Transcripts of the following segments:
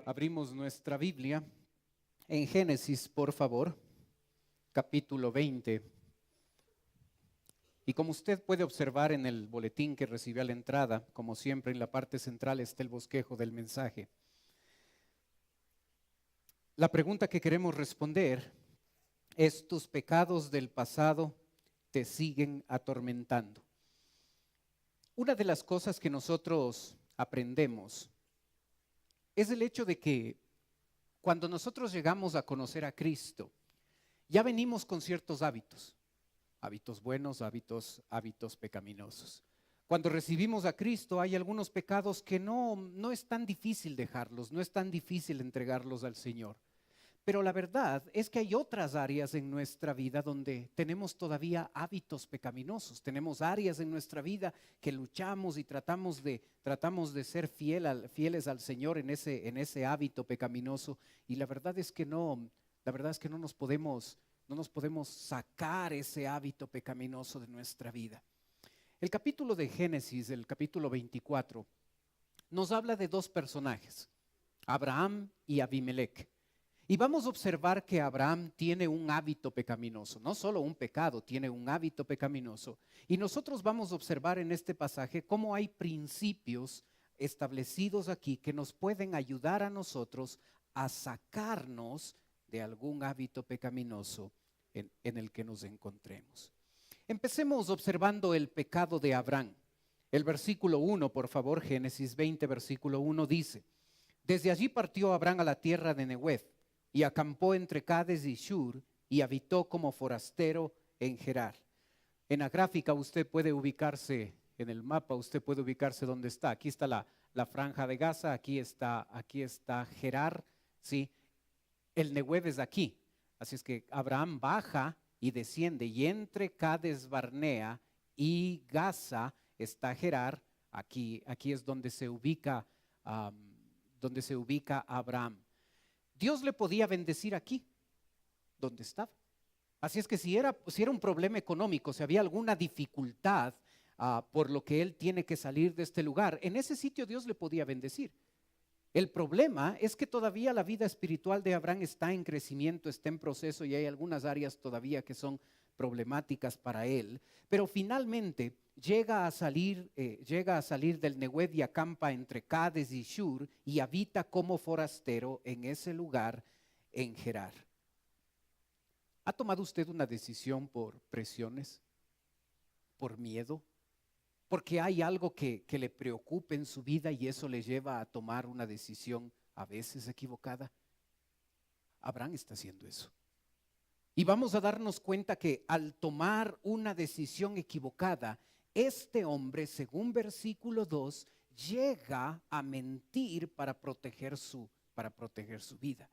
Abrimos nuestra Biblia en Génesis, por favor, capítulo 20. Y como usted puede observar en el boletín que recibió a la entrada, como siempre en la parte central está el bosquejo del mensaje. La pregunta que queremos responder es: ¿tus pecados del pasado te siguen atormentando? Una de las cosas que nosotros aprendemos es el hecho de que cuando nosotros llegamos a conocer a Cristo, ya venimos con ciertos hábitos, hábitos buenos, hábitos pecaminosos. Cuando recibimos a Cristo hay algunos pecados que no es tan difícil dejarlos, no es tan difícil entregarlos al Señor. Pero la verdad es que hay otras áreas en nuestra vida donde tenemos todavía hábitos pecaminosos. Tenemos áreas en nuestra vida que luchamos y tratamos de ser fieles al Señor en ese hábito pecaminoso. Y la verdad es que no nos podemos sacar ese hábito pecaminoso de nuestra vida. El capítulo de Génesis, el capítulo 24, nos habla de dos personajes, Abraham y Abimelec. Y vamos a observar que Abraham tiene un hábito pecaminoso, no solo un pecado, tiene un hábito pecaminoso. Y nosotros vamos a observar en este pasaje cómo hay principios establecidos aquí que nos pueden ayudar a nosotros a sacarnos de algún hábito pecaminoso en el que nos encontremos. Empecemos observando el pecado de Abraham. El versículo 1, por favor, Génesis 20, versículo 1 dice: Desde allí partió Abraham a la tierra de Negev, y acampó entre Cades y Shur, y habitó como forastero en Gerar. En la gráfica usted puede ubicarse, en el mapa usted puede ubicarse donde está. Aquí está la franja de Gaza, aquí está Gerar, ¿sí? El Negev es aquí. Así es que Abraham baja y desciende, y entre Cades Barnea y Gaza está Gerar. Aquí es donde se ubica Abraham. Dios le podía bendecir aquí, donde estaba. Así es que si era un problema económico, si había alguna dificultad por lo que él tiene que salir de este lugar, en ese sitio Dios le podía bendecir. El problema es que todavía la vida espiritual de Abraham está en crecimiento, está en proceso, y hay algunas áreas todavía que son problemáticas para él, pero finalmente llega a salir del Negev y acampa entre Cades y Shur y habita como forastero en ese lugar en Gerar. ¿Ha tomado usted una decisión por presiones, por miedo, porque hay algo que le preocupe en su vida y eso le lleva a tomar una decisión a veces equivocada? Abraham está haciendo eso. Y vamos a darnos cuenta que al tomar una decisión equivocada, este hombre, según versículo 2, llega a mentir para proteger su vida.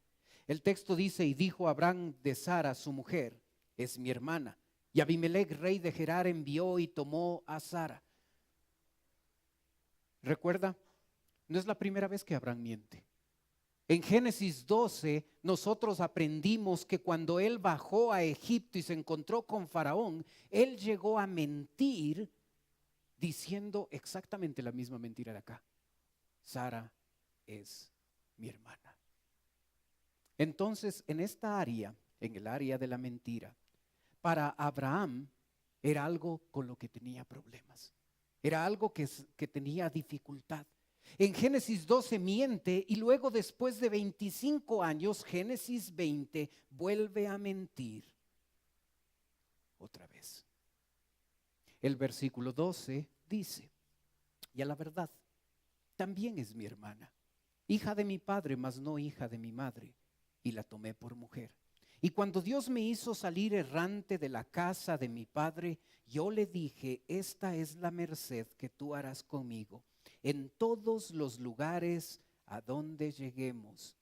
El texto dice: y dijo Abraham de Sara, su mujer, es mi hermana. Y Abimelec, rey de Gerar, envió y tomó a Sara. ¿Recuerda? No es la primera vez que Abraham miente. En Génesis 12 nosotros aprendimos que cuando él bajó a Egipto y se encontró con Faraón, él llegó a mentir diciendo exactamente la misma mentira de acá: Sara es mi hermana. Entonces, en esta área, en el área de la mentira, para Abraham era algo con lo que tenía problemas, era algo que tenía dificultad. En Génesis 12 miente y luego, después de 25 años, Génesis 20 vuelve a mentir otra vez. El versículo 12 dice: y a la verdad, también es mi hermana, hija de mi padre, mas no hija de mi madre, y la tomé por mujer. Y cuando Dios me hizo salir errante de la casa de mi padre, yo le dije: esta es la merced que tú harás conmigo en todos los lugares a donde lleguemos,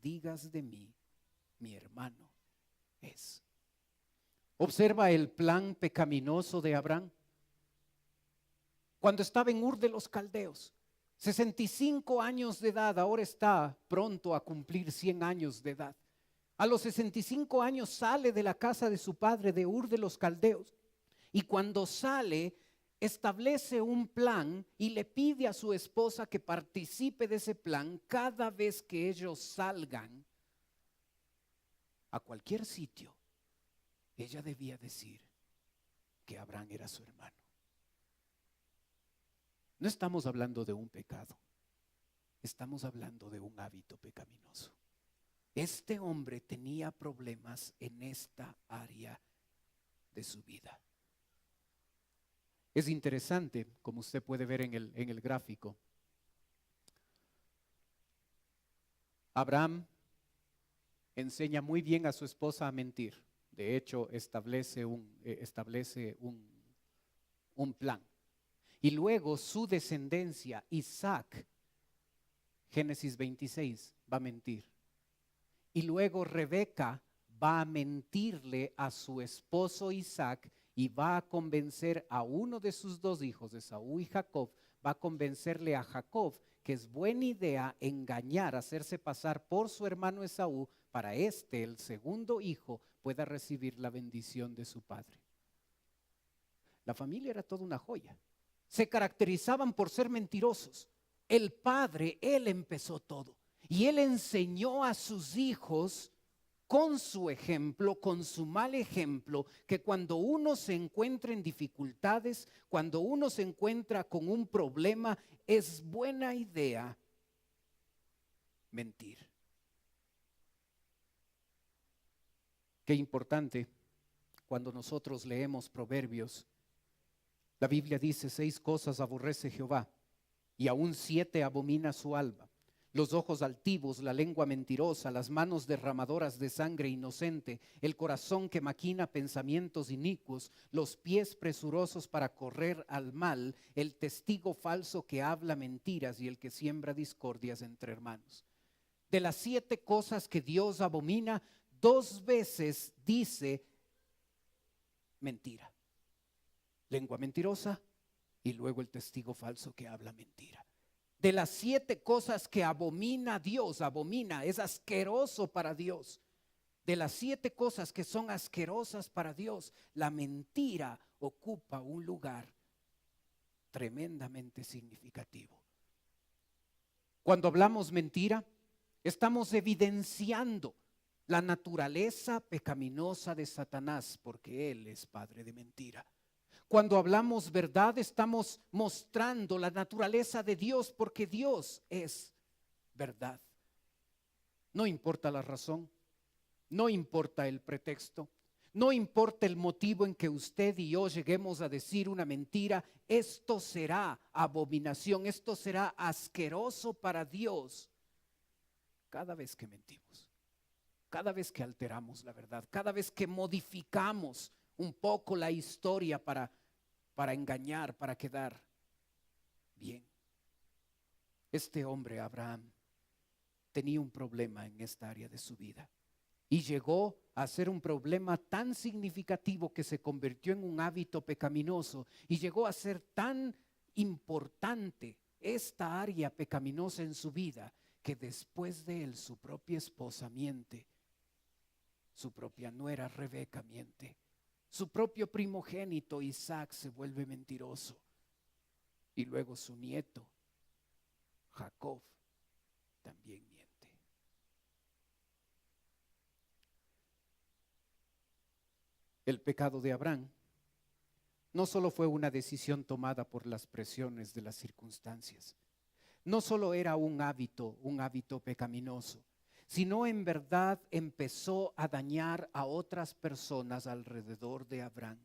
digas de mí, mi hermano es. Observa el plan pecaminoso de Abraham. Cuando estaba en Ur de los Caldeos, 65 años de edad, ahora está pronto a cumplir 100 años de edad. A los 65 años sale de la casa de su padre de Ur de los Caldeos, y cuando sale, establece un plan y le pide a su esposa que participe de ese plan cada vez que ellos salgan a cualquier sitio. Ella debía decir que Abraham era su hermano. No estamos hablando de un pecado, estamos hablando de un hábito pecaminoso. Este hombre tenía problemas en esta área de su vida. Es interesante, como usted puede ver en el gráfico, Abraham enseña muy bien a su esposa a mentir. De hecho, establece un plan. Y luego su descendencia, Isaac, Génesis 26, va a mentir. Y luego Rebeca va a mentirle a su esposo Isaac y va a convencer a uno de sus dos hijos, Esaú y Jacob, va a convencerle a Jacob que es buena idea engañar, hacerse pasar por su hermano Esaú para el segundo hijo, pueda recibir la bendición de su padre. La familia era toda una joya. Se caracterizaban por ser mentirosos. El padre, él empezó todo. Y él enseñó a sus hijos con su ejemplo, con su mal ejemplo, que cuando uno se encuentra en dificultades, cuando uno se encuentra con un problema, es buena idea mentir. Qué importante cuando nosotros leemos Proverbios. La Biblia dice: 6 cosas aborrece Jehová, y aún 7 abomina su alma: los ojos altivos, la lengua mentirosa, las manos derramadoras de sangre inocente, el corazón que maquina pensamientos inicuos, los pies presurosos para correr al mal, el testigo falso que habla mentiras y el que siembra discordias entre hermanos. De las 7 cosas que Dios abomina, 2 veces dice mentira. Lengua mentirosa y luego el testigo falso que habla mentira. De las 7 cosas que abomina Dios, es asqueroso para Dios. De las 7 cosas que son asquerosas para Dios, la mentira ocupa un lugar tremendamente significativo. Cuando hablamos mentira, estamos evidenciando la naturaleza pecaminosa de Satanás, porque él es padre de mentira. Cuando hablamos verdad, estamos mostrando la naturaleza de Dios, porque Dios es verdad. No importa la razón, no importa el pretexto, no importa el motivo en que usted y yo lleguemos a decir una mentira, esto será abominación, esto será asqueroso para Dios cada vez que mentimos, cada vez que alteramos la verdad, cada vez que modificamos un poco la historia para engañar, para quedar bien. Este hombre, Abraham, tenía un problema en esta área de su vida y llegó a ser un problema tan significativo que se convirtió en un hábito pecaminoso y llegó a ser tan importante esta área pecaminosa en su vida que después de él su propia esposa miente, su propia nuera Rebeca miente, su propio primogénito Isaac se vuelve mentiroso y luego su nieto Jacob también miente. El pecado de Abraham no solo fue una decisión tomada por las presiones de las circunstancias, no solo era un hábito pecaminoso, sino en verdad empezó a dañar a otras personas alrededor de Abraham.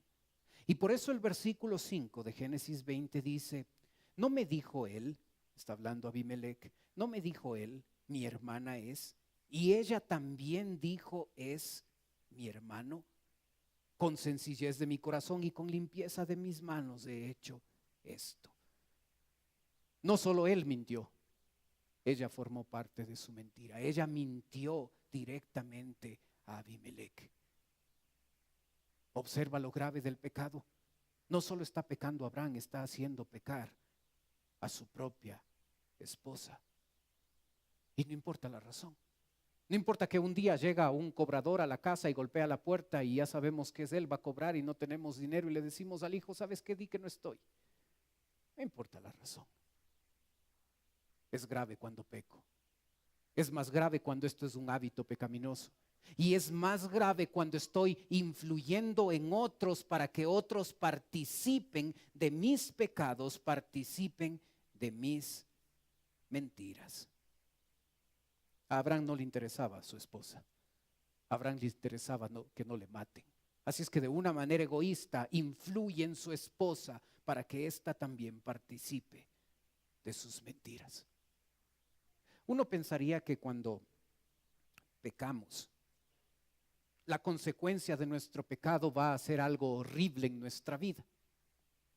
Y por eso el versículo 5 de Génesis 20 dice: no me dijo él, está hablando Abimelec, no me dijo él, mi hermana es, y ella también dijo, es mi hermano. Con sencillez de mi corazón y con limpieza de mis manos he hecho esto. No solo él mintió, ella formó parte de su mentira. Ella mintió directamente a Abimelec. Observa lo grave del pecado. No solo está pecando Abraham, está haciendo pecar a su propia esposa. Y no importa la razón. No importa que un día llega un cobrador a la casa y golpea la puerta y ya sabemos que es él, va a cobrar y no tenemos dinero y le decimos al hijo: ¿sabes qué? Di que no estoy. No importa la razón. Es grave cuando peco. Es más grave cuando esto es un hábito pecaminoso. Y es más grave cuando estoy influyendo en otros para que otros participen de mis pecados, participen de mis mentiras. A Abraham no le interesaba a su esposa. A Abraham le interesaba que no le maten. Así es que de una manera egoísta influye en su esposa para que ésta también participe de sus mentiras. Uno pensaría que cuando pecamos, la consecuencia de nuestro pecado va a ser algo horrible en nuestra vida.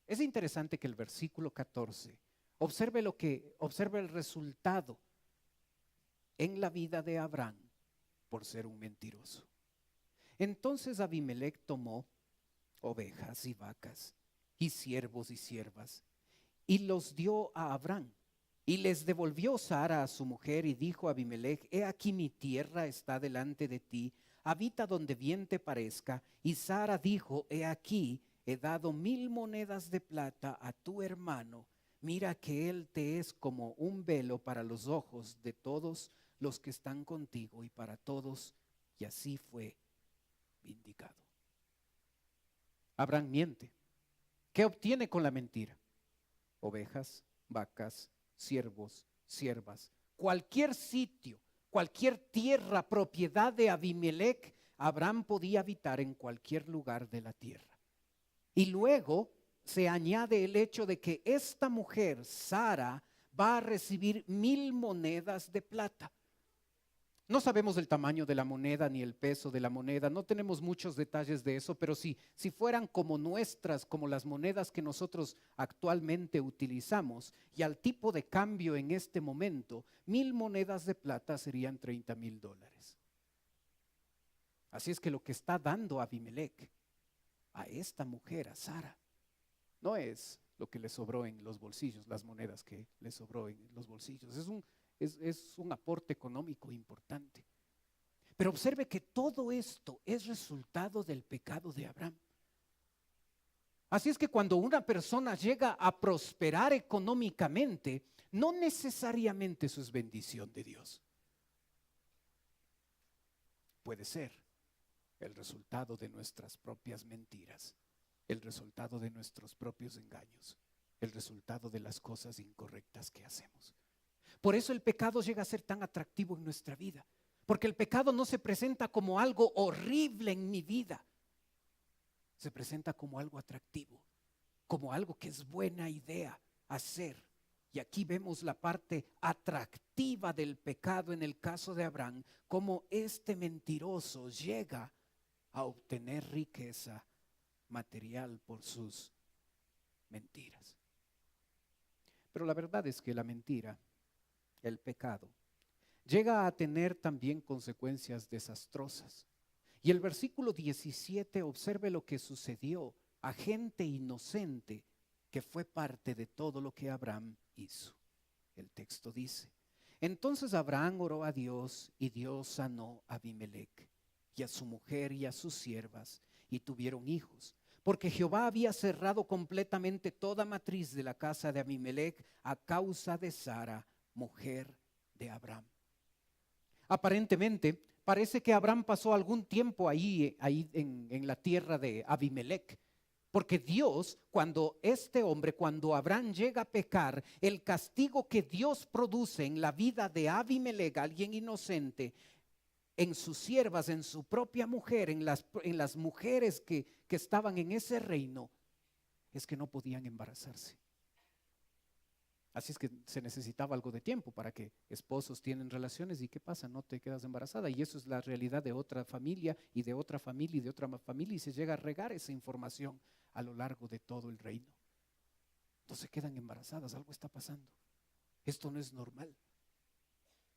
Es interesante que el versículo 14 observe el resultado en la vida de Abraham por ser un mentiroso. Entonces Abimelec tomó ovejas y vacas y siervos y siervas y los dio a Abraham. Y les devolvió Sara a su mujer y dijo a Abimelec: he aquí mi tierra está delante de ti, habita donde bien te parezca. Y Sara dijo: he aquí, he dado 1000 monedas de plata a tu hermano, mira que él te es como un velo para los ojos de todos los que están contigo y para todos. Y así fue vindicado. Abraham miente. ¿Qué obtiene con la mentira? Ovejas, vacas, siervos, siervas, cualquier sitio, cualquier tierra, propiedad de Abimelec, Abraham podía habitar en cualquier lugar de la tierra. Y luego se añade el hecho de que esta mujer, Sara, va a recibir 1000 monedas de plata. No sabemos el tamaño de la moneda ni el peso de la moneda, no tenemos muchos detalles de eso, pero si fueran como nuestras, como las monedas que nosotros actualmente utilizamos, y al tipo de cambio en este momento, 1000 monedas de plata serían $30,000. Así es que lo que está dando Abimelec a esta mujer, a Sara, no es lo que le sobró en los bolsillos, las monedas que le sobró en los bolsillos, es un aporte económico importante. Pero observe que todo esto es resultado del pecado de Abraham. Así es que cuando una persona llega a prosperar económicamente, no necesariamente eso es bendición de Dios. Puede ser el resultado de nuestras propias mentiras, el resultado de nuestros propios engaños, el resultado de las cosas incorrectas que hacemos. Por eso el pecado llega a ser tan atractivo en nuestra vida, porque el pecado no se presenta como algo horrible en mi vida, se presenta como algo atractivo, como algo que es buena idea hacer. Y aquí vemos la parte atractiva del pecado en el caso de Abraham, como este mentiroso llega a obtener riqueza material por sus mentiras. Pero la verdad es que la mentira, el pecado, llega a tener también consecuencias desastrosas. Y el versículo 17, observe lo que sucedió a gente inocente que fue parte de todo lo que Abraham hizo. El texto dice: entonces Abraham oró a Dios y Dios sanó a Abimelec y a su mujer y a sus siervas, y tuvieron hijos, porque Jehová había cerrado completamente toda matriz de la casa de Abimelec a causa de Sara, mujer de Abraham. Aparentemente, parece que Abraham pasó algún tiempo ahí en la tierra de Abimelec, porque Dios, cuando Abraham llega a pecar, el castigo que Dios produce en la vida de Abimelec, alguien inocente, en sus siervas, en su propia mujer, en las mujeres que estaban en ese reino, es que no podían embarazarse. Así es que se necesitaba algo de tiempo para que esposos tienen relaciones y ¿qué pasa? No te quedas embarazada, y eso es la realidad de otra familia y de otra familia y de otra familia, y se llega a regar esa información a lo largo de todo el reino. Entonces quedan embarazadas, algo está pasando. Esto no es normal.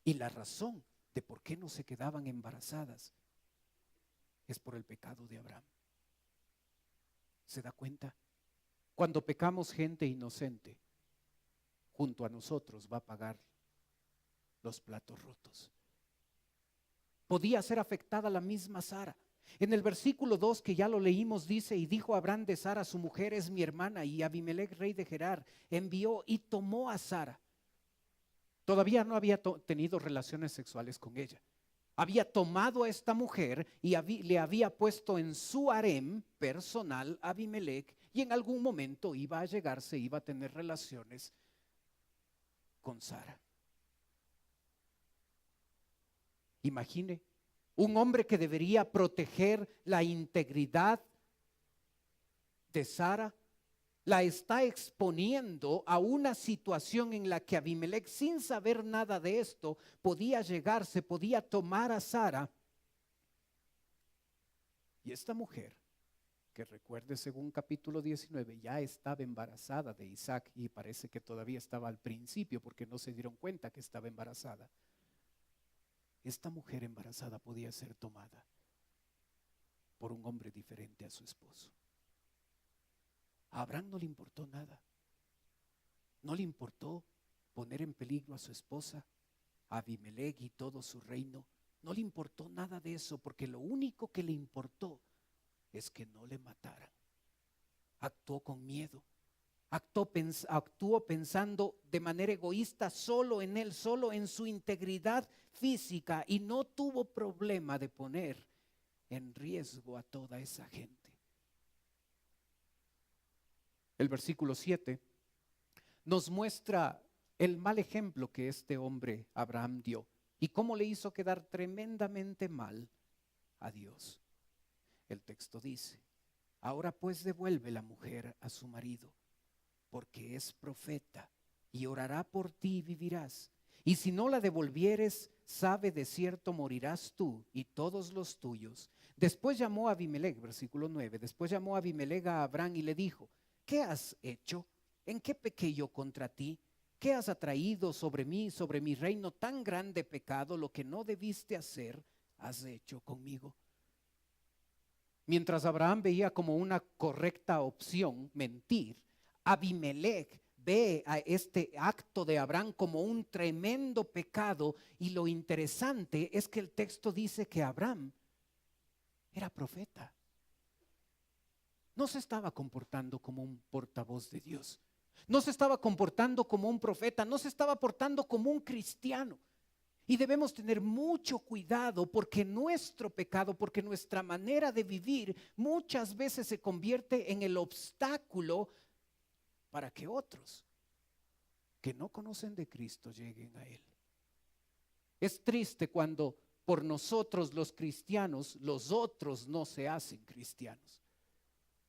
Y la razón de por qué no se quedaban embarazadas es por el pecado de Abraham. ¿Se da cuenta? Cuando pecamos, gente inocente junto a nosotros va a pagar los platos rotos. Podía ser afectada la misma Sara. En el versículo 2 que ya lo leímos dice, y dijo Abraham de Sara, su mujer es mi hermana, y Abimelech, rey de Gerar, envió y tomó a Sara. Todavía no había tenido relaciones sexuales con ella. Había tomado a esta mujer y le había puesto en su harem personal a Abimelech, y en algún momento iba a llegarse, iba a tener relaciones con Sara. Imagine, un hombre que debería proteger la integridad de Sara, la está exponiendo a una situación en la que Abimelech, sin saber nada de esto, podía llegarse, podía tomar a Sara. Y esta mujer, que recuerde según capítulo 19, ya estaba embarazada de Isaac, y parece que todavía estaba al principio porque no se dieron cuenta que estaba embarazada. Esta mujer embarazada podía ser tomada por un hombre diferente a su esposo. A Abraham no le importó nada. No le importó poner en peligro a su esposa, a Abimelech y todo su reino. No le importó nada de eso, porque lo único que le importó es que no le mataran. Actuó con miedo. Actuó pensando de manera egoísta solo en él, solo en su integridad física, y no tuvo problema de poner en riesgo a toda esa gente. El versículo 7 nos muestra el mal ejemplo que este hombre Abraham dio y cómo le hizo quedar tremendamente mal a Dios. El texto dice: ahora pues devuelve la mujer a su marido, porque es profeta, y orará por ti y vivirás. Y si no la devolvieres, sabe de cierto morirás tú y todos los tuyos. Después llamó a Abimelech, versículo 9, después llamó a Abimelech a Abraham y le dijo: ¿qué has hecho? ¿En qué pequé yo contra ti? ¿Qué has atraído sobre mí, sobre mi reino, tan grande pecado? Lo que no debiste hacer, has hecho conmigo. Mientras Abraham veía como una correcta opción mentir, Abimelech ve a este acto de Abraham como un tremendo pecado. Y lo interesante es que el texto dice que Abraham era profeta. No se estaba comportando como un portavoz de Dios. No se estaba comportando como un profeta. No se estaba portando como un cristiano. Y debemos tener mucho cuidado, porque nuestro pecado, porque nuestra manera de vivir muchas veces se convierte en el obstáculo para que otros que no conocen de Cristo lleguen a Él. Es triste cuando por nosotros los cristianos los otros no se hacen cristianos.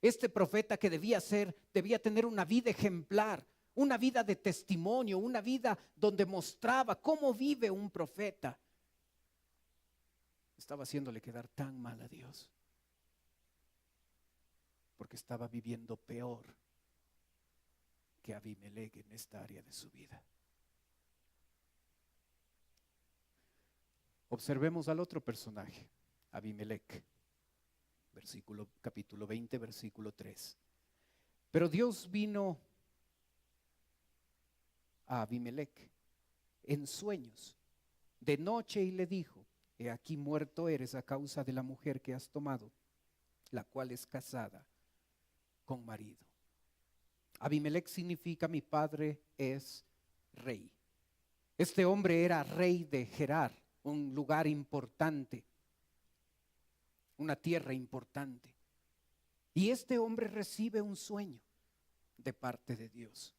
Este profeta que debía tener una vida ejemplar, una vida de testimonio, una vida donde mostraba cómo vive un profeta, estaba haciéndole quedar tan mal a Dios, porque estaba viviendo peor que Abimelech en esta área de su vida. Observemos al otro personaje, Abimelech. Capítulo 20, versículo 3. Pero Dios vino a Abimelech en sueños de noche y le dijo: he aquí muerto eres a causa de la mujer que has tomado, la cual es casada con marido. Abimelech significa mi padre es rey. Este hombre era rey de Gerar, un lugar importante, una tierra importante. Y este hombre recibe un sueño de parte de Dios.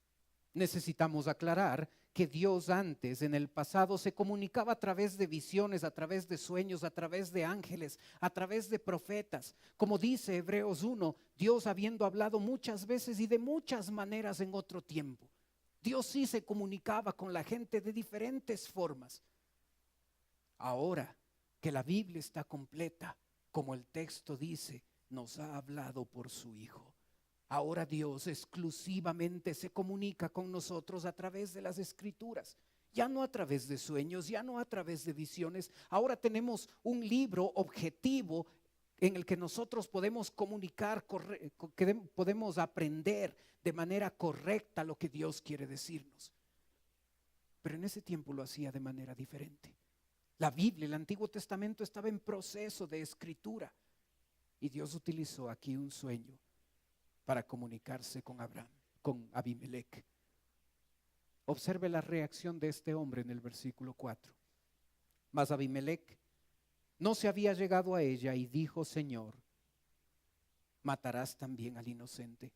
Necesitamos aclarar que Dios antes, en el pasado, se comunicaba a través de visiones, a través de sueños, a través de ángeles, a través de profetas. Como dice Hebreos 1, Dios habiendo hablado muchas veces y de muchas maneras en otro tiempo. Dios sí se comunicaba con la gente de diferentes formas. Ahora que la Biblia está completa, como el texto dice, nos ha hablado por su Hijo. Ahora Dios exclusivamente se comunica con nosotros a través de las Escrituras, ya no a través de sueños, ya no a través de visiones. Ahora tenemos un libro objetivo en el que nosotros podemos comunicar, que podemos aprender de manera correcta lo que Dios quiere decirnos. Pero en ese tiempo lo hacía de manera diferente. La Biblia, el Antiguo Testamento, estaba en proceso de escritura. Y Dios utilizó aquí un sueño para comunicarse con Abraham, con Abimelec. Observe la reacción de este hombre en el versículo 4. Mas Abimelec no se había llegado a ella y dijo: Señor, ¿matarás también al inocente?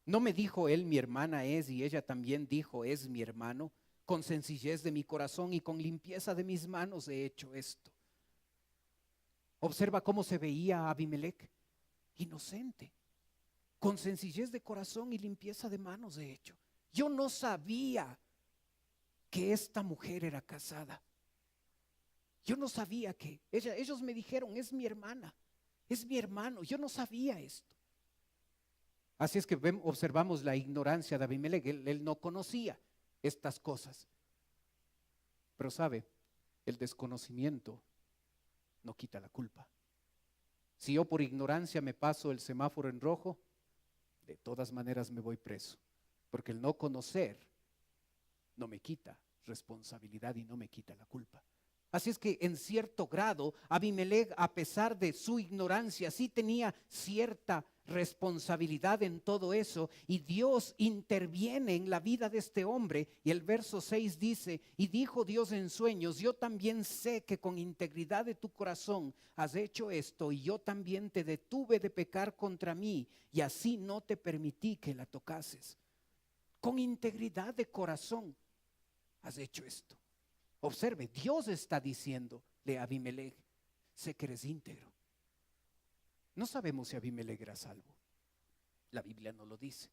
¿No me dijo él, mi hermana es? Y ella también dijo, es mi hermano. Con sencillez de mi corazón y con limpieza de mis manos he hecho esto. Observa cómo se veía Abimelec, inocente. Con sencillez de corazón y limpieza de manos he hecho. Yo no sabía que esta mujer era casada. Yo no sabía que ellos me dijeron, es mi hermana, es mi hermano. Yo no sabía esto. Así es que observamos la ignorancia de Abimelec. Él no conocía estas cosas. Pero sabe, el desconocimiento no quita la culpa. Si yo por ignorancia me paso el semáforo en rojo, de todas maneras me voy preso. Porque el no conocer no me quita responsabilidad y no me quita la culpa. Así es que en cierto grado, Abimelec, a pesar de su ignorancia, sí tenía cierta responsabilidad en todo eso, y Dios interviene en la vida de este hombre. Y el verso 6 dice: y dijo Dios en sueños, yo también sé que con integridad de tu corazón has hecho esto, y yo también te detuve de pecar contra mí, y así no te permití que la tocases. Con integridad de corazón has hecho esto. Observe, Dios está diciéndole a Abimelec: sé que eres íntegro. No sabemos si Abimelec era salvo. La Biblia no lo dice.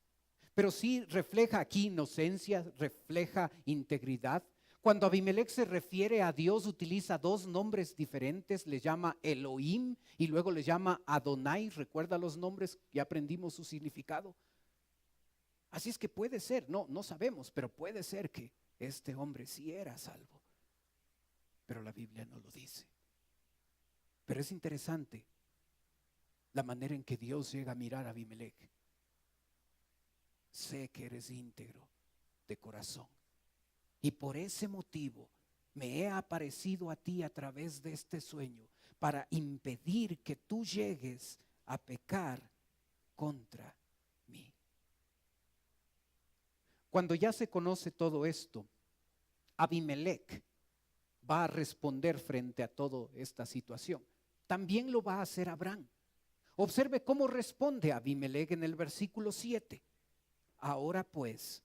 Pero sí refleja aquí inocencia, refleja integridad. Cuando Abimelec se refiere a Dios, utiliza dos nombres diferentes. Le llama Elohim y luego le llama Adonai. ¿Recuerda los nombres? Ya aprendimos su significado. Así es que puede ser, no sabemos, pero puede ser que este hombre sí era salvo. Pero la Biblia no lo dice. Pero es interesante la manera en que Dios llega a mirar a Abimelec. Sé que eres íntegro de corazón, y por ese motivo me he aparecido a ti a través de este sueño para impedir que tú llegues a pecar contra mí. Cuando ya se conoce todo esto, Abimelec va a responder frente a toda esta situación. También lo va a hacer Abraham. Observe cómo responde Abimelec en el versículo 7. Ahora pues,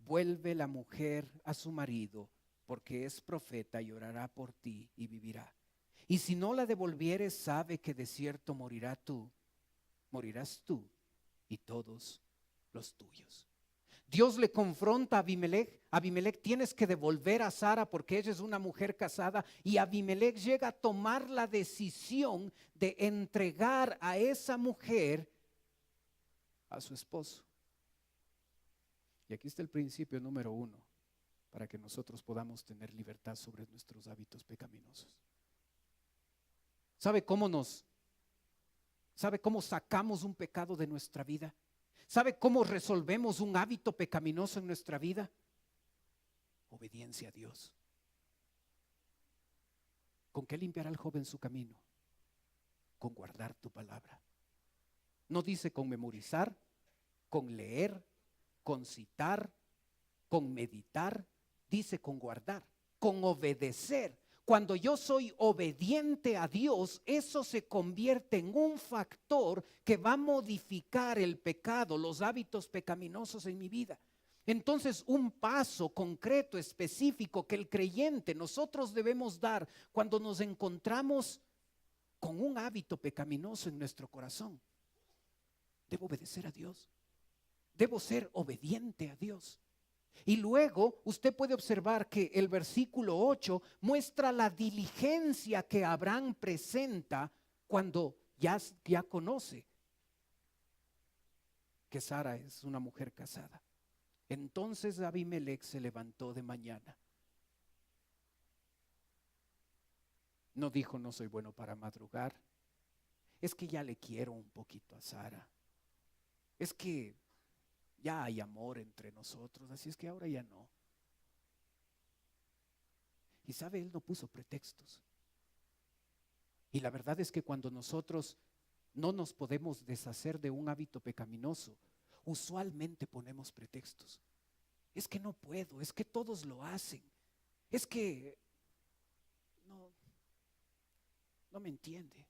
vuelve la mujer a su marido, porque es profeta y orará por ti y vivirá. Y si no la devolvieres, sabe que de cierto morirás tú y todos los tuyos. Dios le confronta a Abimelec. Abimelec, tienes que devolver a Sara porque ella es una mujer casada. Y Abimelec llega a tomar la decisión de entregar a esa mujer a su esposo. Y aquí está el principio número 1 para que nosotros podamos tener libertad sobre nuestros hábitos pecaminosos. ¿Sabe cómo sacamos un pecado de nuestra vida? ¿Sabe cómo resolvemos un hábito pecaminoso en nuestra vida? Obediencia a Dios. ¿Con qué limpiará el joven su camino? Con guardar tu palabra. No dice con memorizar, con leer, con citar, con meditar. Dice con guardar, con obedecer. Cuando yo soy obediente a Dios, eso se convierte en un factor que va a modificar el pecado, los hábitos pecaminosos en mi vida. Entonces, un paso concreto, específico que el creyente, nosotros debemos dar cuando nos encontramos con un hábito pecaminoso en nuestro corazón. Debo obedecer a Dios. Debo ser obediente a Dios. Y luego usted puede observar que el versículo 8 muestra la diligencia que Abraham presenta cuando ya conoce que Sara es una mujer casada. Entonces Abimelec se levantó de mañana. No dijo, no soy bueno para madrugar. Es que ya le quiero un poquito a Sara. Es que ya hay amor entre nosotros, así es que ahora ya no. Y sabe, él no puso pretextos. Y la verdad es que cuando nosotros no nos podemos deshacer de un hábito pecaminoso, usualmente ponemos pretextos. Es que no puedo, es que todos lo hacen, es que no me entiende.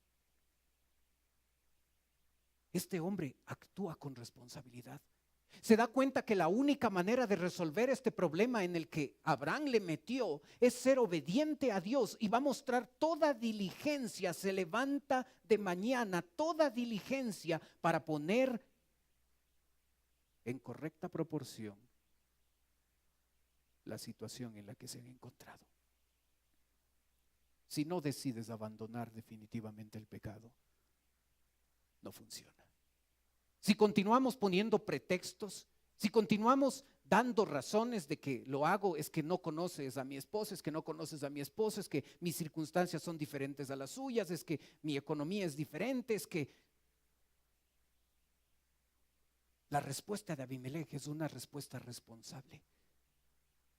Este hombre actúa con responsabilidad. Se da cuenta que la única manera de resolver este problema en el que Abraham le metió es ser obediente a Dios, y va a mostrar toda diligencia. Se levanta de mañana, toda diligencia para poner en correcta proporción la situación en la que se han encontrado. Si no decides abandonar definitivamente el pecado, no funciona. Si continuamos poniendo pretextos, si continuamos dando razones de que lo hago, es que no conoces a mi esposa, es que no conoces a mi esposo, es que mis circunstancias son diferentes a las suyas, es que mi economía es diferente, es que... La respuesta de Abimelech es una respuesta responsable.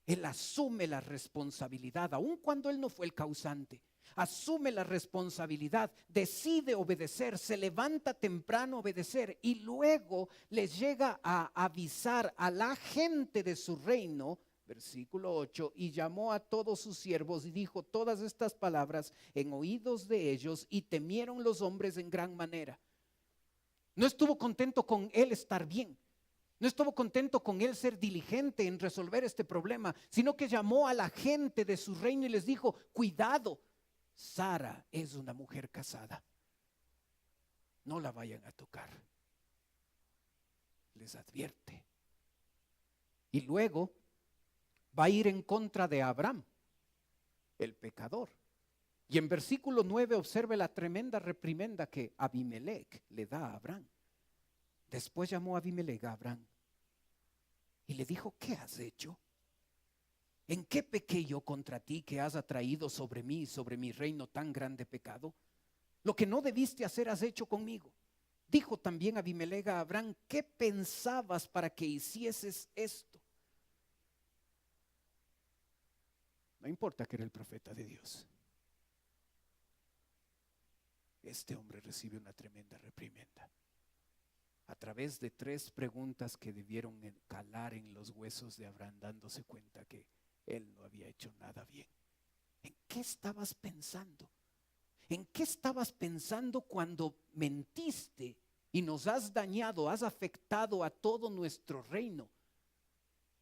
Él asume la responsabilidad, aun cuando él no fue el causante. Asume la responsabilidad, decide obedecer, se levanta temprano a obedecer, y luego les llega a avisar a la gente de su reino, versículo 8, y llamó a todos sus siervos y dijo todas estas palabras en oídos de ellos, y temieron los hombres en gran manera. No estuvo contento con él estar bien, no estuvo contento con él ser diligente en resolver este problema, sino que llamó a la gente de su reino y les dijo: cuidado, Sara es una mujer casada, no la vayan a tocar. Les advierte. Y luego va a ir en contra de Abraham, el pecador. Y en versículo 9 observe la tremenda reprimenda que Abimelech le da a Abraham. Después llamó a Abimelech a Abraham y le dijo: ¿qué has hecho? ¿En qué pequé yo contra ti que has atraído sobre mí y sobre mi reino tan grande pecado? Lo que no debiste hacer has hecho conmigo. Dijo también Abimelech a Abraham: ¿qué pensabas para que hicieses esto? No importa que era el profeta de Dios. Este hombre recibe una tremenda reprimenda a través de 3 preguntas que debieron calar en los huesos de Abraham, dándose cuenta que él no había hecho nada bien. ¿En qué estabas pensando? ¿En qué estabas pensando cuando mentiste y nos has dañado, has afectado a todo nuestro reino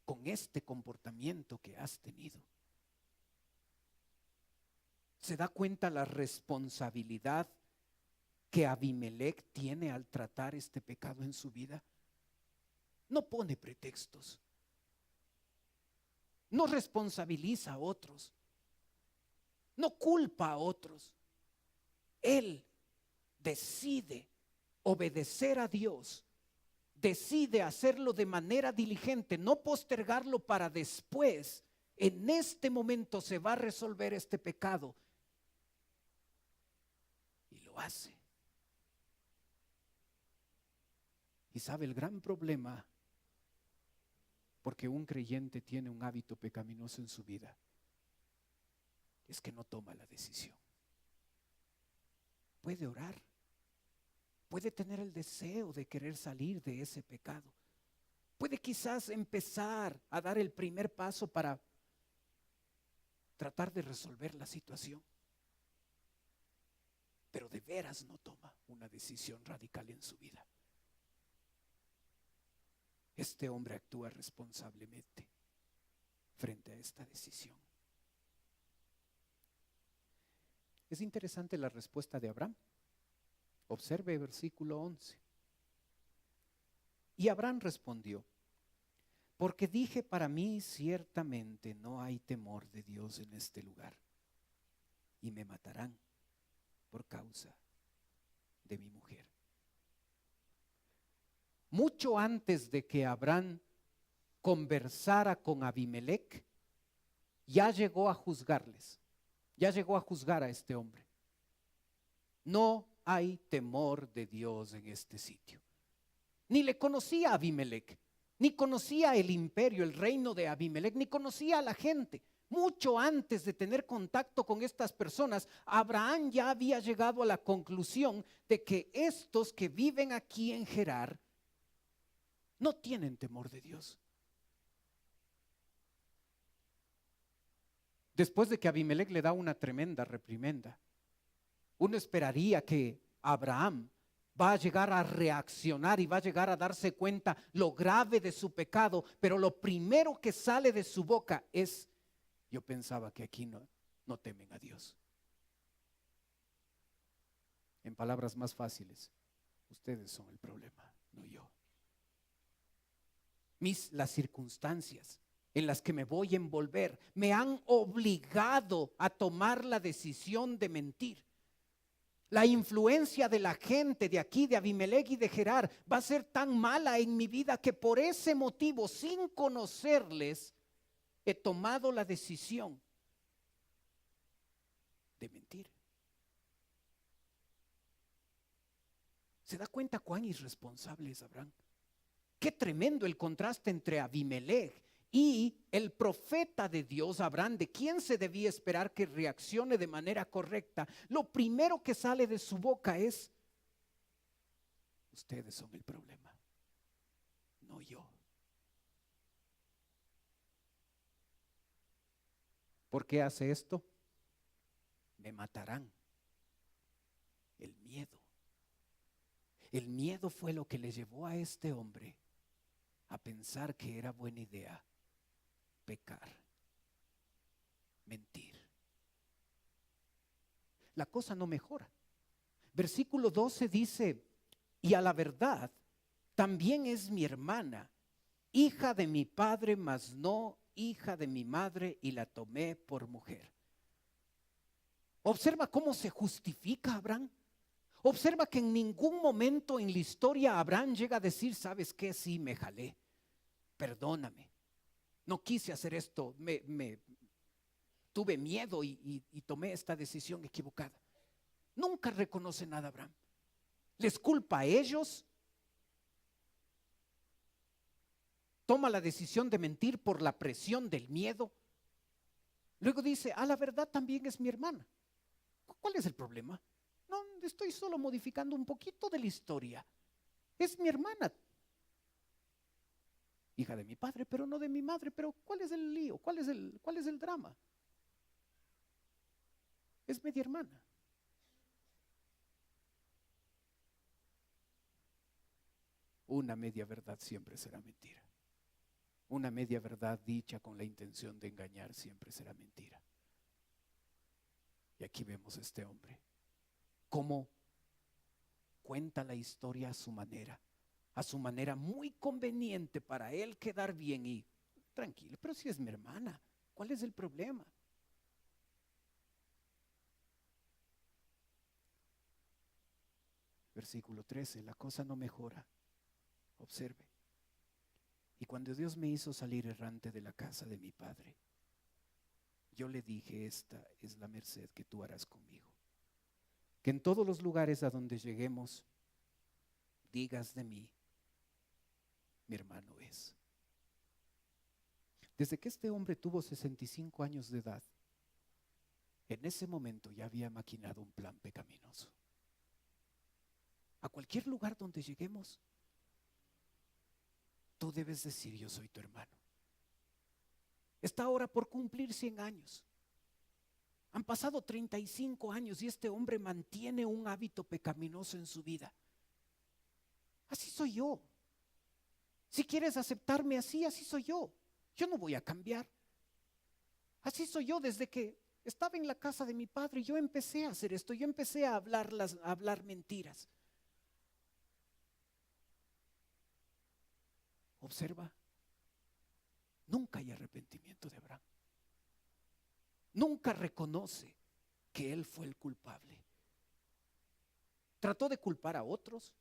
con este comportamiento que has tenido? ¿Se da cuenta la responsabilidad que Abimelech tiene al tratar este pecado en su vida? No pone pretextos, no responsabiliza a otros, no culpa a otros. Él decide obedecer a Dios, decide hacerlo de manera diligente, no postergarlo para después. En este momento se va a resolver este pecado, y lo hace. Y sabe, el gran problema, porque un creyente tiene un hábito pecaminoso en su vida, es que no toma la decisión. Puede orar, puede tener el deseo de querer salir de ese pecado, puede quizás empezar a dar el primer paso para tratar de resolver la situación, pero de veras no toma una decisión radical en su vida. Este hombre actúa responsablemente frente a esta decisión. Es interesante la respuesta de Abraham. Observe el versículo 11. Y Abraham respondió: porque dije para mí, ciertamente no hay temor de Dios en este lugar, y me matarán por causa de mi mujer. Mucho antes de que Abraham conversara con Abimelech, ya llegó a juzgarles, ya llegó a juzgar a este hombre. No hay temor de Dios en este sitio. Ni le conocía a Abimelech, ni conocía el imperio, el reino de Abimelech, ni conocía a la gente. Mucho antes de tener contacto con estas personas, Abraham ya había llegado a la conclusión de que estos que viven aquí en Gerar no tienen temor de Dios. Después de que Abimelech le da una tremenda reprimenda, uno esperaría que Abraham va a llegar a reaccionar y va a llegar a darse cuenta lo grave de su pecado, pero lo primero que sale de su boca es: yo pensaba que aquí no temen a Dios. En palabras más fáciles, ustedes son el problema, no yo. Las circunstancias en las que me voy a envolver me han obligado a tomar la decisión de mentir. La influencia de la gente de aquí, de Abimelech y de Gerar, va a ser tan mala en mi vida que por ese motivo, sin conocerles, he tomado la decisión de mentir. ¿Se da cuenta cuán irresponsable es Abraham? Qué tremendo el contraste entre Abimelech y el profeta de Dios, Abraham, de quien se debía esperar que reaccione de manera correcta. Lo primero que sale de su boca es: ustedes son el problema, no yo. ¿Por qué hace esto? Me matarán. El miedo. El miedo fue lo que le llevó a este hombre a pensar que era buena idea pecar, mentir. La cosa no mejora. Versículo 12 dice: y a la verdad también es mi hermana, hija de mi padre, mas no hija de mi madre, y la tomé por mujer. Observa cómo se justifica Abraham. Observa que en ningún momento en la historia Abraham llega a decir: ¿sabes qué? Sí, me jalé, perdóname, no quise hacer esto, tuve miedo y tomé esta decisión equivocada. Nunca reconoce nada Abraham. Les culpa a ellos. Toma la decisión de mentir por la presión del miedo. Luego dice: a la verdad también es mi hermana. ¿Cuál es el problema? No, estoy solo modificando un poquito de la historia. Es mi hermana, hija de mi padre, pero no de mi madre. Pero ¿cuál es el lío? ¿Cuál es el drama? Es media hermana. Una media verdad siempre será mentira. Una media verdad dicha con la intención de engañar siempre será mentira. Y aquí vemos a este hombre cómo cuenta la historia a su manera muy conveniente para él quedar bien y tranquilo. Pero si es mi hermana, ¿cuál es el problema? Versículo 13, la cosa no mejora. Observe. Y cuando Dios me hizo salir errante de la casa de mi padre, yo le dije: esta es la merced que tú harás conmigo. Que en todos los lugares a donde lleguemos, digas de mí: mi hermano es. Desde que este hombre tuvo 65 años de edad, en ese momento ya había maquinado un plan pecaminoso. A cualquier lugar donde lleguemos, tú debes decir: yo soy tu hermano. Está ahora por cumplir 100 años. Han pasado 35 años y este hombre mantiene un hábito pecaminoso en su vida. Así soy yo. Si quieres aceptarme así, así soy yo. Yo no voy a cambiar. Así soy yo desde que estaba en la casa de mi padre. Yo empecé a hacer esto. Yo empecé a hablar mentiras. Observa. Nunca hay arrepentimiento de Abraham. Nunca reconoce que él fue el culpable. Trató de culpar a otros,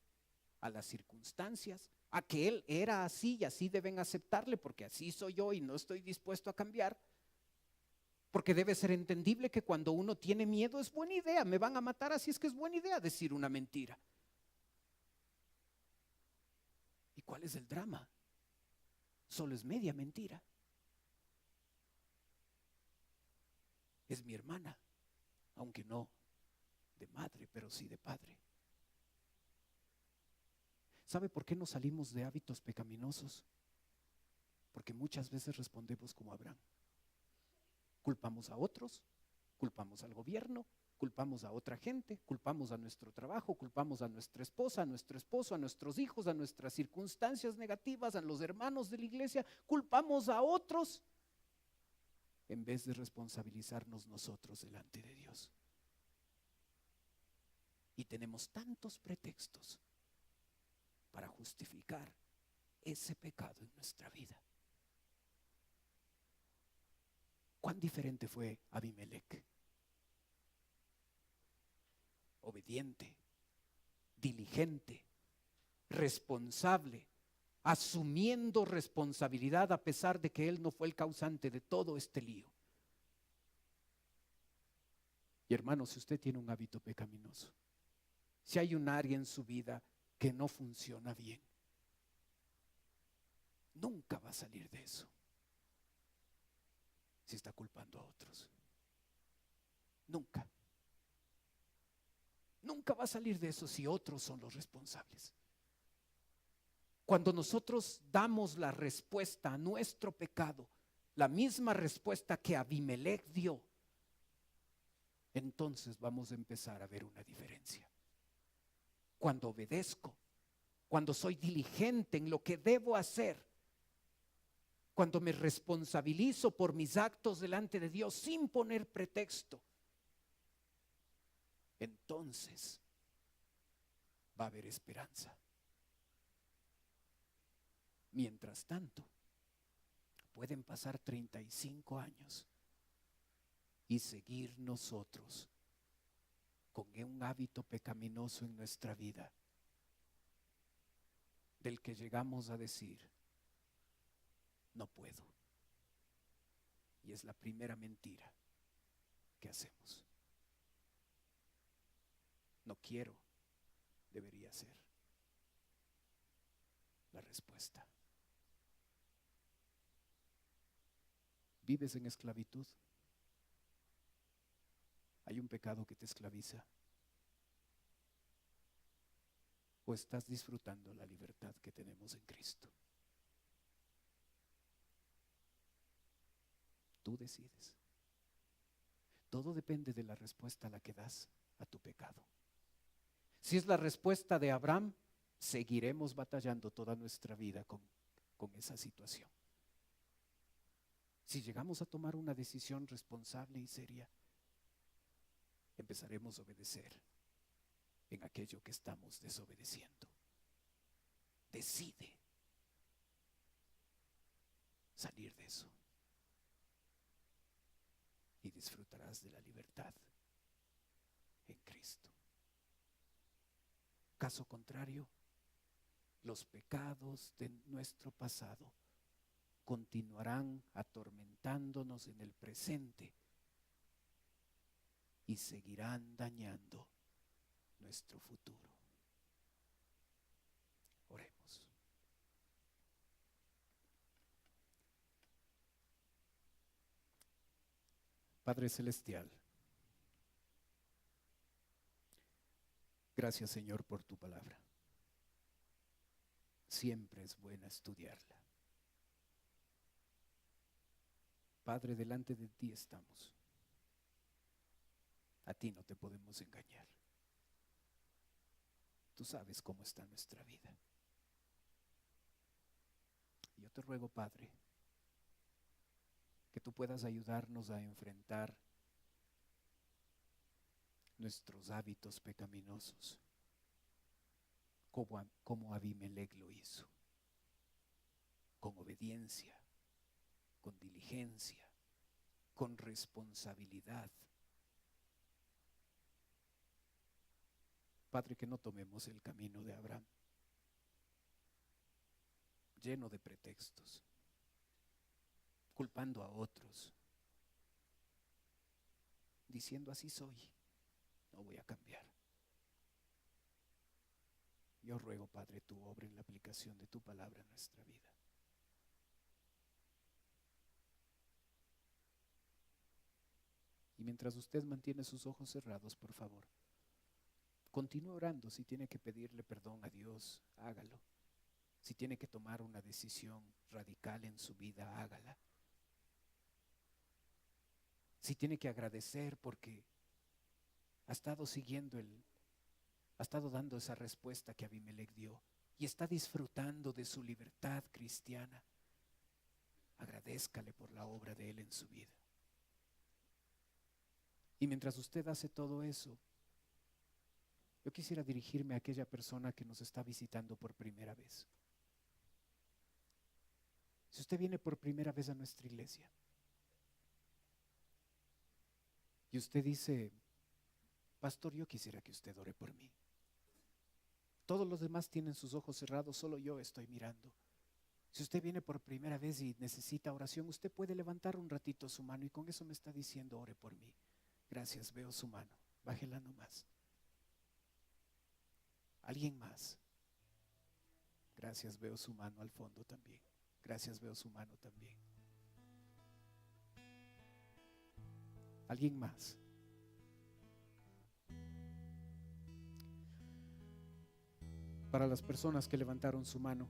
a las circunstancias, a que él era así y así deben aceptarle porque así soy yo y no estoy dispuesto a cambiar. Porque debe ser entendible que cuando uno tiene miedo es buena idea, me van a matar, así es que es buena idea decir una mentira. ¿Y cuál es el drama? solo es media mentira. Es mi hermana, aunque no de madre, pero sí de padre. ¿Sabe por qué no salimos de hábitos pecaminosos? Porque muchas veces respondemos como Abraham. Culpamos a otros, culpamos al gobierno, culpamos a otra gente, culpamos a nuestro trabajo, culpamos a nuestra esposa, a nuestro esposo, a nuestros hijos, a nuestras circunstancias negativas, a los hermanos de la iglesia, culpamos a otros en vez de responsabilizarnos nosotros delante de Dios. Y tenemos tantos pretextos para justificar ese pecado en nuestra vida. ¿Cuán diferente fue Abimelec? Obediente, diligente, responsable, asumiendo responsabilidad a pesar de que él no fue el causante de todo este lío. Y hermano, si usted tiene un hábito pecaminoso, si hay un área en su vida que no funciona bien, nunca va a salir de eso si está culpando a otros. Nunca. Nunca va a salir de eso si otros son los responsables. Cuando nosotros damos la respuesta a nuestro pecado, la misma respuesta que Abimelec dio, entonces vamos a empezar a ver una diferencia. Cuando obedezco, cuando soy diligente en lo que debo hacer, cuando me responsabilizo por mis actos delante de Dios sin poner pretexto, entonces va a haber esperanza. Mientras tanto, pueden pasar 35 años y seguir nosotros con un hábito pecaminoso en nuestra vida, del que llegamos a decir, no puedo. Y es la primera mentira que hacemos. No quiero, debería ser la respuesta. ¿Vives en esclavitud? ¿Hay un pecado que te esclaviza? ¿O estás disfrutando la libertad que tenemos en Cristo? Tú decides. Todo depende de la respuesta a la que das a tu pecado. Si es la respuesta de Abraham, seguiremos batallando toda nuestra vida con esa situación. Si llegamos a tomar una decisión responsable y seria, empezaremos a obedecer en aquello que estamos desobedeciendo. Decide salir de eso y disfrutarás de la libertad en Cristo. Caso contrario, los pecados de nuestro pasado continuarán atormentándonos en el presente y seguirán dañando nuestro futuro. Oremos. Padre Celestial, gracias Señor por tu palabra. Siempre es buena estudiarla. Padre, delante de ti estamos. A ti no te podemos engañar. Tú sabes cómo está nuestra vida. Y yo te ruego, Padre, que tú puedas ayudarnos a enfrentar nuestros hábitos pecaminosos, como Abimelec lo hizo, con obediencia, con diligencia, con responsabilidad. Padre, que no tomemos el camino de Abraham, lleno de pretextos, culpando a otros, diciendo así soy, no voy a cambiar. Yo ruego, Padre, tu obra en la aplicación de tu palabra en nuestra vida. mientras usted mantiene sus ojos cerrados, por favor, continúe orando. Si tiene que pedirle perdón a Dios, hágalo. Si tiene que tomar una decisión radical en su vida, hágala. Si tiene que agradecer porque ha estado ha estado dando esa respuesta que Abimelech dio y está disfrutando de su libertad cristiana, agradézcale por la obra de Él en su vida. Y mientras usted hace todo eso, yo quisiera dirigirme a aquella persona que nos está visitando por primera vez. Si usted viene por primera vez a nuestra iglesia y usted dice: pastor, yo quisiera que usted ore por mí. Todos los demás tienen sus ojos cerrados, solo yo estoy mirando. Si usted viene por primera vez y necesita oración, usted puede levantar un ratito su mano y con eso me está diciendo: ore por mí. Gracias, veo su mano. Bájela nomás. ¿Alguien más? Gracias, veo su mano al fondo también. Gracias, veo su mano también. ¿Alguien más? Para las personas que levantaron su mano,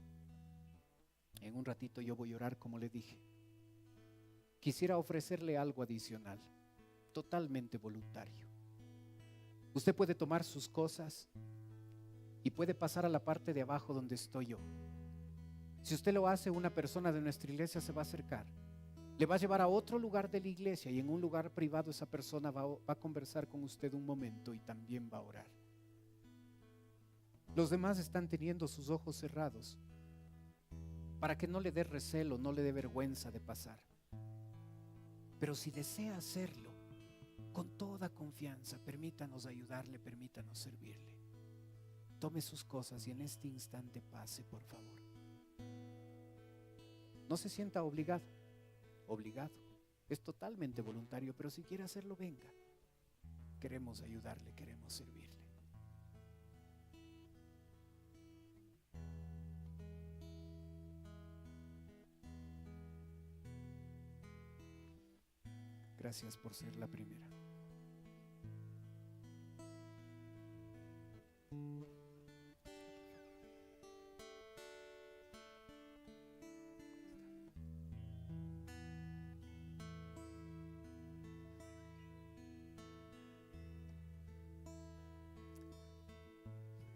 en un ratito yo voy a orar como le dije. Quisiera ofrecerle algo adicional, totalmente voluntario. Usted puede tomar sus cosas y puede pasar a la parte de abajo donde estoy yo. Si usted lo hace, una persona de nuestra iglesia se va a acercar, le va a llevar a otro lugar de la iglesia y en un lugar privado esa persona va a conversar con usted un momento y también va a orar. Los demás están teniendo sus ojos cerrados para que no le dé recelo, no le dé vergüenza de pasar. Pero si desea hacerlo con toda confianza, permítanos ayudarle, permítanos servirle. Tome sus cosas y en este instante pase, por favor. No se sienta obligado. Es totalmente voluntario, pero si quiere hacerlo, venga. Queremos ayudarle, queremos servirle. Gracias por ser la primera.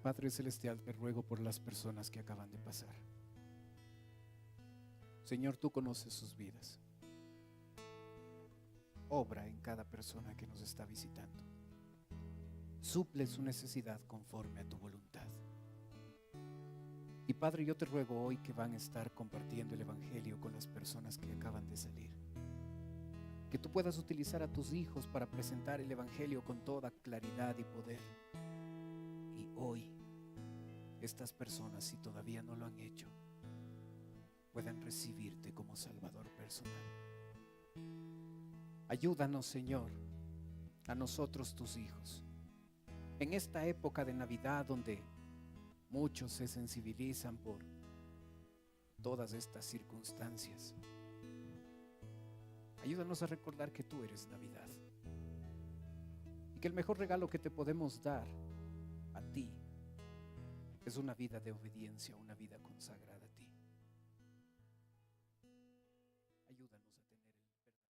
Padre Celestial, te ruego por las personas que acaban de pasar. Señor, tú conoces sus vidas. Obra en cada persona que nos está visitando. Suple su necesidad conforme a tu voluntad. Y Padre, yo te ruego hoy que van a estar compartiendo el Evangelio con las personas que acaban de salir. Que tú puedas utilizar a tus hijos para presentar el Evangelio con toda claridad y poder. Y hoy, estas personas, si todavía no lo han hecho, puedan recibirte como Salvador personal. Ayúdanos, Señor, a nosotros tus hijos. En esta época de Navidad donde muchos se sensibilizan por todas estas circunstancias, ayúdanos a recordar que tú eres Navidad y que el mejor regalo que te podemos dar a ti es una vida de obediencia, una vida consagrada.